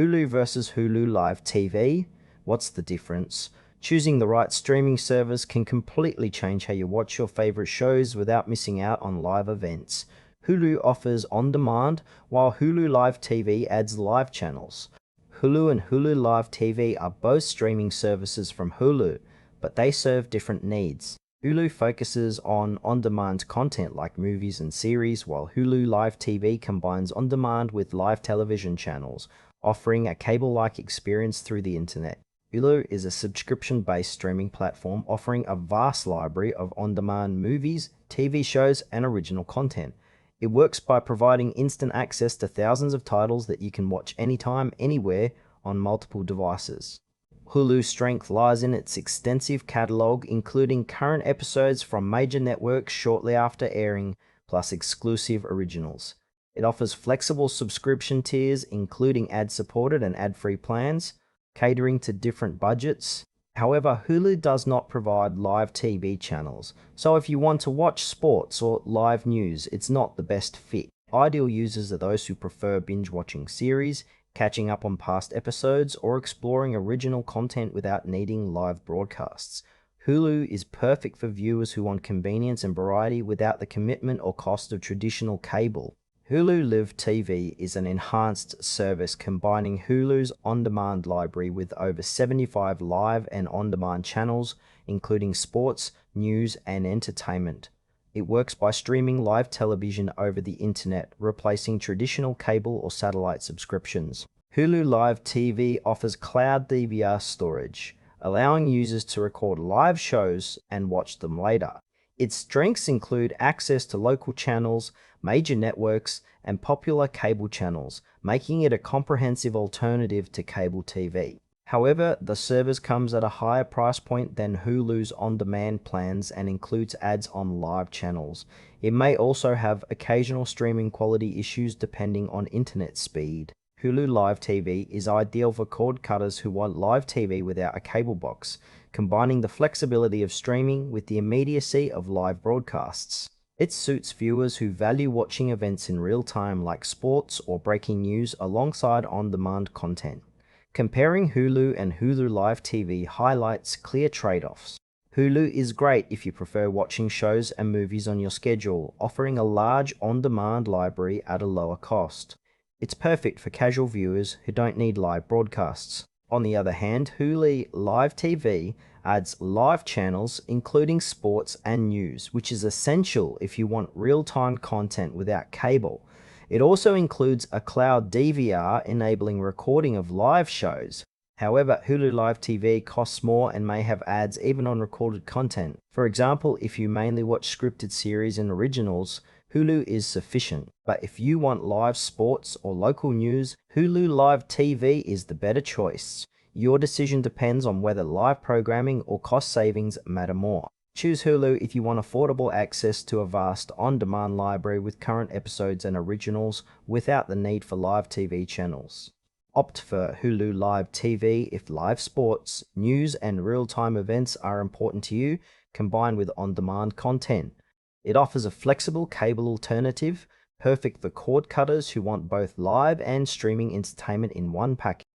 Hulu versus Hulu Live TV. What's the difference? Choosing the right streaming service can completely change how you watch your favorite shows without missing out on live events. Hulu offers on-demand, while Hulu Live TV adds live channels. Hulu and Hulu Live TV are both streaming services from Hulu, but they serve different needs. Hulu focuses on on-demand content like movies and series, while Hulu Live TV combines on-demand with live television channels, offering a cable-like experience through the internet. Hulu is a subscription-based streaming platform offering a vast library of on-demand movies, TV shows, and original content. It works by providing instant access to thousands of titles that you can watch anytime, anywhere, on multiple devices. Hulu's strength lies in its extensive catalog, including current episodes from major networks shortly after airing, plus exclusive originals. It offers flexible subscription tiers, including ad-supported and ad-free plans, catering to different budgets. However, Hulu does not provide live TV channels, so if you want to watch sports or live news, it's not the best fit. Ideal users are those who prefer binge-watching series, catching up on past episodes, or exploring original content without needing live broadcasts. Hulu is perfect for viewers who want convenience and variety without the commitment or cost of traditional cable. Hulu Live TV is an enhanced service combining Hulu's on-demand library with over 75 live and on-demand channels, including sports, news, and entertainment. It works by streaming live television over the internet, replacing traditional cable or satellite subscriptions. Hulu Live TV offers cloud DVR storage, allowing users to record live shows and watch them later. Its strengths include access to local channels, major networks, and popular cable channels, making it a comprehensive alternative to cable TV. However, the service comes at a higher price point than Hulu's on-demand plans and includes ads on live channels. It may also have occasional streaming quality issues depending on internet speed. Hulu Live TV is ideal for cord cutters who want live TV without a cable box, combining the flexibility of streaming with the immediacy of live broadcasts. It suits viewers who value watching events in real time like sports or breaking news alongside on-demand content. Comparing Hulu and Hulu Live TV highlights clear trade-offs. Hulu is great if you prefer watching shows and movies on your schedule, offering a large on-demand library at a lower cost. It's perfect for casual viewers who don't need live broadcasts. On the other hand, Hulu Live TV adds live channels including sports and news, which is essential if you want real-time content without cable. It also includes a cloud DVR enabling recording of live shows. However, Hulu Live TV costs more and may have ads even on recorded content. For example, if you mainly watch scripted series and originals, Hulu is sufficient. But if you want live sports or local news, Hulu Live TV is the better choice. Your decision depends on whether live programming or cost savings matter more. Choose Hulu if you want affordable access to a vast on-demand library with current episodes and originals without the need for live TV channels. Opt for Hulu Live TV if live sports, news, and real-time events are important to you, combined with on-demand content. It offers a flexible cable alternative, perfect for cord cutters who want both live and streaming entertainment in one package.